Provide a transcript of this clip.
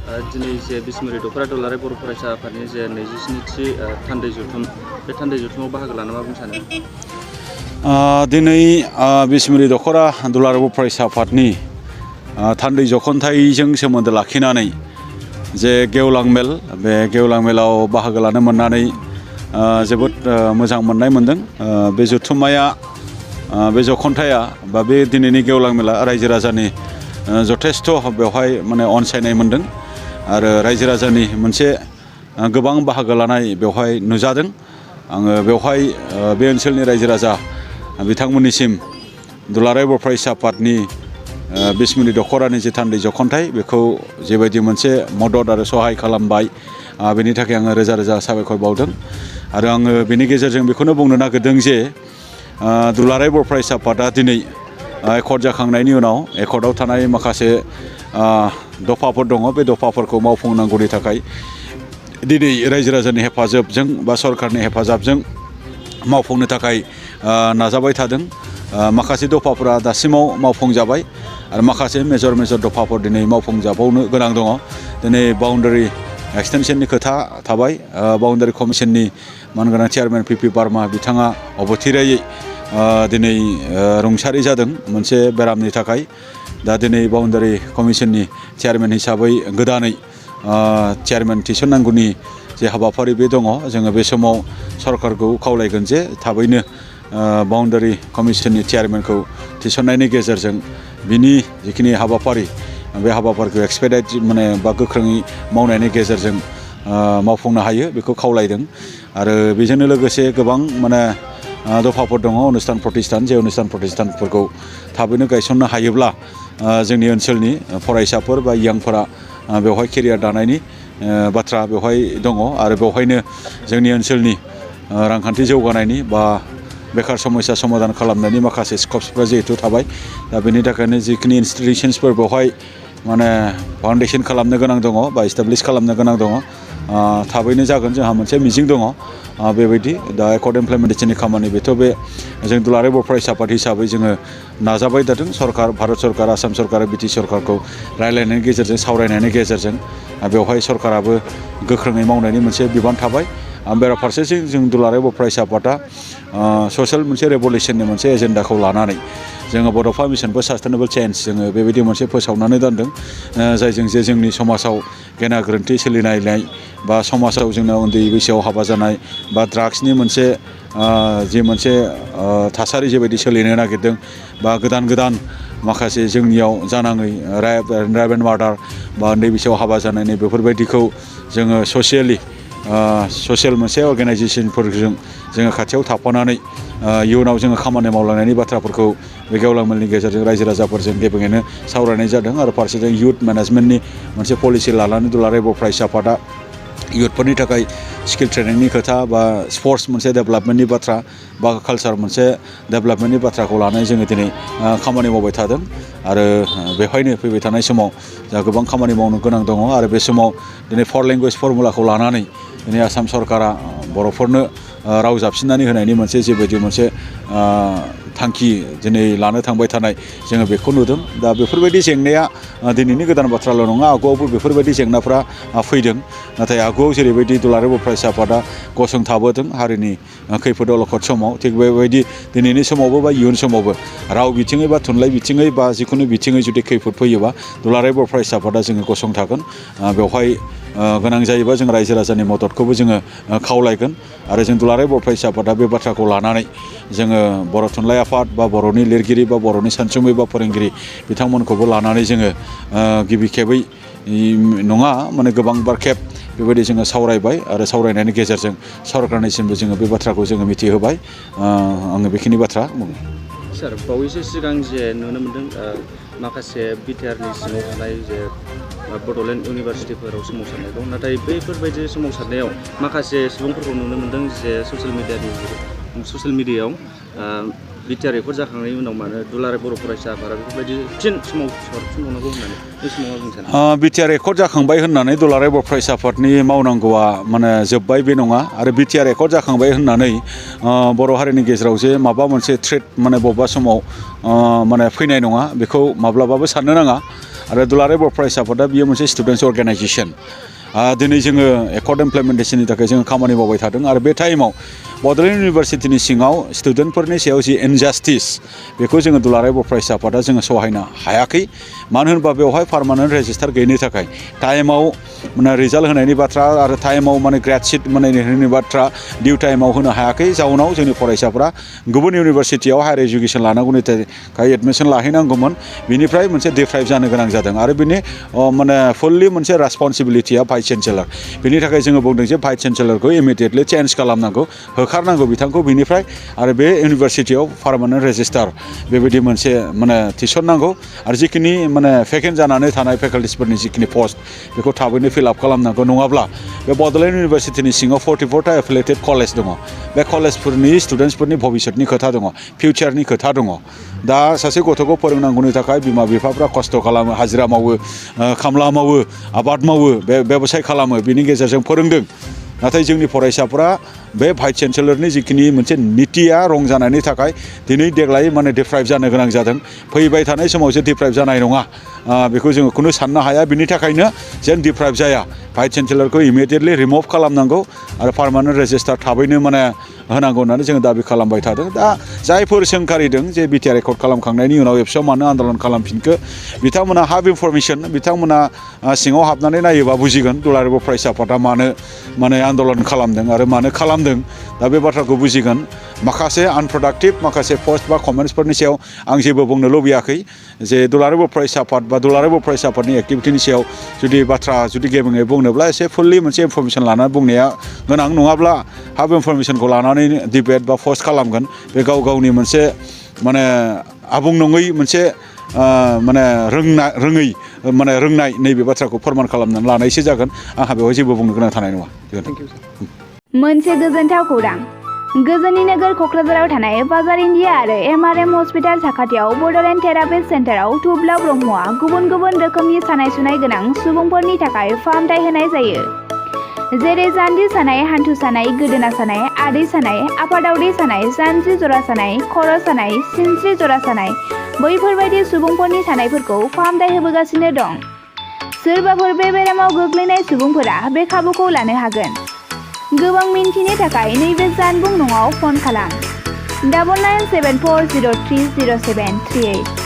दिनै जे बिसमुरि दख'रा दुलाराय बर' फरायसा आफादनि जे 27थि थान्दै जथुम बे थान्दै जथुमाव बाहागो लाना मा बुंनो सानो? दिनै बिसमुरि दख'रा दुलाराय बर' फरायसा आफादनि थान्दै जख'न्थाइजों सोमोन्दो लाखिनानै जे गेवलां मेल, बे गेवलां मेलाव बाहागो लानो मोननानै जोबोद मोजां मोननाय मोनदों। बे जथुम्माया बे जख'न्थाइया बा बे दिनैनि गेवलां मेला रायजो राजानि जथेस्थ' बेवहाय माने अनसायनाय मोनदों आरो रायजो राजानि मोनसे गोबां बाहागो लानाय बेवहाय नुजादों। आङो बेवहाय बे ओनसोलनि रायजो राजा बिथांमोननिसिम दुलाराय बर' फरायसा आफादनि बिसमुरि दख'रानि जे थान्दै जख'न्थाइ बेखौ जेबायदि मोनसे मदद आरो सहाय खालामबाय, बेनि थाखाय आङो रोजा रोजा साबायखर बावदों। आरो आङो बेनि गेजेरजों बेखौनो बुंनो नागिरदों जे दुलाराय बर' फरायसा आफादा दिनै एकर्ड जाखांनायनि उनाव एकर्डआव थानाय माखासे दफाफोर दङ, बे दफाफोरखौ मावफुंनांगौनि थाखाय दिनै रायजो राजानि हेफाजाबजों बा सरकारनि हेफाजाबजों मावफुंनो थाखाय नाजाबाय थादों। माखासे दफाफोरा दासिमाव मावफुंजाबाय आरो माखासे मेजर दफाफोर दिनै मावफुंजाबावनो गोनां दङ। दिनै बाउन्डारि एक्सटेनसननि खोथा थाबाय। बाउन्डारि कमिसननि मानगोनां चेयारमेन पि बार्मा बिथाङा अबथिरायै दिनै रुंसारि जादों मोनसे बेरामनि थाखाय। दा दिनै बाउन्डारि कमिसननि चेयारमेन हिसाबै गोदानै चेयारमेन थिसननांगौनि जे हाबाफारि बे दङ। जोङो बे समाव सरकारखौ खावलायगोन जे थाबैनो बाउन्डारि कमिसननि चेयारमेनखौ थिसननायनि गेजेरजों बिनि जिखिनि हाबाफारि बे हाबाफारिखौ एक्सपेडाइट माने बा गोख्रोङै मावनायनि गेजेरजों मावफुंनो हायो बेखौ खावलायदों। आरो बेजोंनो लोगोसे गोबां माने दफाफोर दङ अनुस्थान प्रतिष्ठान, जे अनुस्थान प्रतिष्ठानफोरखौ थाबैनो गायसननो हायोब्ला जोंनि ओनसोलनि फरायसाफोर बा यांफोरा बेवहाय केरियार दानायनि बाथ्रा बेवहाय दङ। आरो बेवहायनो जोंनि ओनसोलनि रांखान्थि जौगानायनि बा बेकार समस्या समाधान खालामनायनि माखासे स्कप्सफ्रा जिहेतु थाबाय। दा बेनि थाखायनो जिखिनि इनस्टिटिउसन्सफोर बेवहाय माने फाउन्डेसन खालामनो गोनां दङ बा इस्टाब्लिश खालामनो गोनां दङ, थाबैनो जागोन जोंहा मोनसे मिजिं दङ। बेबायदि दा एकर्ड इमप्लिमेन्टेसननि खामानि बेथ' बे जों दुलाराय बर' फरायसा आफाद हिसाबै जोङो नाजाबाय थादों। सरकार, भारत सरकार, आसाम सरकार, बिटि सरकारखौ रायलायनायनि गेजेरजों, सावरायनायनि गेजेरजों बेवहाय सरकाराबो गोख्रोङै मावनायनि मोनसे बिबान थाबाय। बेराफारसेथिं जों दुलाराय बर' फरायसा आफादा ससियेल मोनसे रेभलिउसननि मोनसे एजेन्डाखौ लानानै जोङो बड'फा मिशन फर सास्टेनेबल चेन्ज जोङो बेबायदि मोनसे फोसावनानै दोनदों, जायजों जे जोंनि समाजाव गेना गोरोन्थि सोलिनाय बा समाजाव जोंनाव उन्दै बैसोआव हाबा जानाय बा ड्राग्सनि मोनसे जि मोनसे थासारि जेबायदि सोलिनो नागिरदों बा गोदान माखासे जोंनियाव जानाङै रेप एन्ड मार्डार बा उन्दै बैसोआव हाबा जानाय बेफोरबायदिखौ जोङो ससियेल मोनसे अर्गेनाइजेसनफोरजों जोङो खाथियाव थाफानानै इयुनाव जोङो खामानि मावलांनायनि बाथ्राफोरखौ बे गेवलां मेलनि गेजेरजों रायजो राजाफोरजों गेबेङैनो सावरायनाय जादों। आरो फारसेथिं इयुथ मेनेजमेन्टनि मोनसे पलिसि लानानै दुलाराय बर' फरायसा आफादा इयुथफोरनि थाखाय स्किल ट्रेनिंनि खोथा बा स्पर्ट्स मोनसे डेभेलपमेन्टनि बाथ्रा बा कालचार मोनसे डेभेलपमेन्टनि बाथ्राखौ लानानै जोङो दिनै खामानि मावबाय थादों। आरो बेवहायनो फैबाय थानाय समाव जोंहा गोबां खामानि मावनो गोनां दङ। आरो बे समाव दिनै 4 लेंगुवेज फर्मुलाखौ लानानै दिनै आसाम सरकारा बर'फोरनो राव जाबसिननानै होनायनि मोनसे जेबायदि मोनसे थांखि दिनै लानो थांबाय थानाय जोङो बेखौ नुदों। दा बेफोरबायदि जेंनाया दिनैनि गोदान बाथ्राल' नङा, आगुआवबो बेफोरबायदि जेंनाफ्रा फैदों। नाथाय आगुआव जेरैबायदि दुलाराय बर' फरायसा आफादा गसंथाबोदों हारिनि खैफोद अलखद समाव, थिग बेबायदि दिनैनि समावबो बा इयुन समावबो राव बिथिङै बा थुनलाइ बिथिङै बा जिखुनु बिथिङै जुदि खैफोद फैयोबा दुलाराय बर' फरायसा आफादा जोङो गसंथागोन। बेवहाय गोनां जायोबा जों रायजो राजानि मददखौबो जोङो खावलायगोन। आरो जों दुलाराय बर' फरायसा आफादा बे बाथ्राखौ लानानै जोङो बर' थुनलाइ आफाद बा बर'नि लिरगिरि बा बर'नि सानसुमै बा फोरोंगिरि बिथांमोनखौबो लानानै जोङो गिबि खेबै नङा माने गोबांबार खेब बेबायदि जोङो सावरायबाय आरो सावरायनायनि गेजेरजों सरकारनिसिमबो जोङो बे बाथ्राखौ जोङो मिथिहोबाय। आङो बेखिनि बाथ्रा बुङो। सार, बावैसो सिगां जे नुनो मोन्दों माखासे बिटिआरनि सिङाव थानाय जे बड'लेण्ड इउनिभारसिटिफोराव सोमावसारनाय दं, नाथाय बैफोरबायदि सोमावसारनायाव माखासे सुबुंफोरखौ नुनो मोन्दों जे ससियेल मिडियायाव बिटिआर एकर्ड जाखांनायनि उनाव मानो दुलाराय बर' फरायसा आफादा बेफोरबायदि फिन सोमावसारफिनबावनांगौ होननानै बे समाव मा बुंनो सानो? बिटिआर एकर्ड जाखांबाय होननानै दुलाराय बर' फरायसा आफादनि मावनांगौआ माने जोब्बाय बे नङा आरो बिटिआर एकर्ड जाखांबाय होननानै बर' हारिनि गेजेराव जे माबा मोनसे थ्रेट माने बबेबा समाव माने फैनाय नङा बेखौ माब्लाबाबो साननो नाङा आरो दुलाराय बर' फरायसा आफादा बियो मोनसे स्टुडेन्टस अर्गानाइजेसन दिनै जोङो एकर्ड इमप्लिमेन्टेसननि थाखाय जोङो खामानि मावबाय थादों आरो बे टाइमाव बड'लेण्ड इउनिभारसिटिनि सिङाव स्टुडेन्टफोरनि सायाव जि इनजास्टिस बेखौ जोङो दुलाराय बर' फरायसा आफादा जोङो सहायनो हायाखै मानो होनोबा बेवहाय पार्मानेन्ट रेजिस्टार गैयिनि थाखाय टाइमाव माने रिजाल्ट होनायनि बाथ्रा आरो टाइमाव माने ग्रेडशिट माने होनायनि बाथ्रा डिउ टाइमाव होनो हायाखै जाउनाव जोंनि फरायसाफ्रा गुबुन इउनिभारसिटियाव हायार इडुकेसन लानांगौनि थाखाय एडमिसन लाहैनांगौमोन बिनिफ्राय मोनसे डिप्राइभ जानो गोनां जादों आरो बिनि माने फुललि मोनसे रेसपन्सिबिलिटिया भाइस चेन्सेलर बिनि थाखाय जोङो बुंदों जे भाइस चेन्सेलरखौ इमिडियेटलि चेन्ज खालामनांगौ होखारनांगौ बिथांखौ बिनिफ्राय आरो बे इउनिभारसिटियाव पार्मानेन्ट रेजिस्टार बेबायदि मोनसे माने थिसननांगौ आरो जिखिनि माने भेकेन्ट जानानै थानाय फेकाल्टिसफोरनि जिखिनि पस्ट बेखौ थाबैनो फिलआप खालामनांगौ नङाब्ला बे बड'लेण्ड इउनिभारसिटिनि सिङाव 44टा एफिलिएटेड कलेज दङ बे कलेजफोरनि स्टुडेन्टसफोरनि भबिसतनि खोथा दङ फिउचारनि खोथा दङ दा सासे गथ'खौ फोरोंनांगौनि थाखाय बिमा बिफाफ्रा खस्थ' खालामो हाजिरा मावो खामला मावो आबाद मावो बे बेबसाय खालामो बिनि गेजेरजों फोरोंदों नाथाय जोंनि फरायसाफोरा बे भाइस चेन्सेलरनि जिखिनि मोनसे नितिया रं जानायनि थाखाय दिनै देग्लाय माने डिप्राइभ जानो गोनां जादों फैबाय थानाय समाव जे डिप्राइभ जानाय नङा बेखौ जोङो खुनु साननो हाया बिनि थाखायनो जेन डिप्राइभ जाया भाइस चेन्सेलरखौ इमिडियेटलि रिमुभ खालामनांगौ आरो पार्मानेन्ट रेजिस्टार थाबैनो माने होनांगौ होननानै जोङो दाबि खालामबाय थादों दा जायफोर सोंखारिदों जे बिटिआर एकर्ड खालामखांनायनि उनाव एबसुआव मानो आन्दलन खालामफिनखो बिथांमोना हाब इनफरमेसन बिथांमोना सिङाव हाबनानै नायोबा बुजिगोन दुलाराय बर' फरायसा आफादा मानो माने आन्दलन खालामदों आरो मानो खालामदों दा बे बाथ्राखौ बुजिगोन माखासे आनप्रडाक्टिभ माखासे पस्ट बा कमेन्ट्सफोरनि सायाव आं जेबो बुंनो लुबैयाखै जे दुलाराय बर' फरायसा आफाद बा दुलाराय बर' फरायसा आफादनि एक्टिभिटिनि सायाव जुदि बाथ्रा जुदि गेबेङै बुंनोब्ला एसे फुललि मोनसे इनफरमेसन लानानै बुंनाया गोनां नङाब्ला हाब इनफरमेसनखौ लानानै डिबेट बा पस्ट खालामगोन बे गाव गावनि मोनसे माने आबुं नङै मोनसे माने रोङै माने रोंनाय नैबे बाथ्राखौ फोरमान खालामनानै लानायसो जागोन आंहा बेवहाय जेबो बुंनो गोनां थानाय नङा मोनसे गोजोनथाव खौरां गोजोननि नोगोर क'क्राझाराव थानाय बाजार इन्डिया आरो एमआरएम हस्पिटाल साखाथियाव बड'लेण्ड थेरापिस्ट सेन्टाराव थुब्ला ब्रह्मआ गुबुन गुबुन रोखोमनि सानाय सुनाय गोनां सुबुंफोरनि थाखाय फाहामथाय होनाय जायो जेरै जान्जि सानाय हान्थु सानाय गोदोना सानाय आदै सानाय आफादावदै सानाय जानजि जरा सानाय खर' सानाय सिनस्रि जरा सानाय बैफोरबायदि सुबुंफोरनि सानायफोरखौ फाहामथाय होबोगासिनो दं सोरबाफोर बे बेरामाव गोग्लैनाय सुबुंफोरा बे खाबुखौ लानो हागोन गोबां मिन्थिनो थाखाय नैबे जानबुं नङाव फन खालाम 9974030738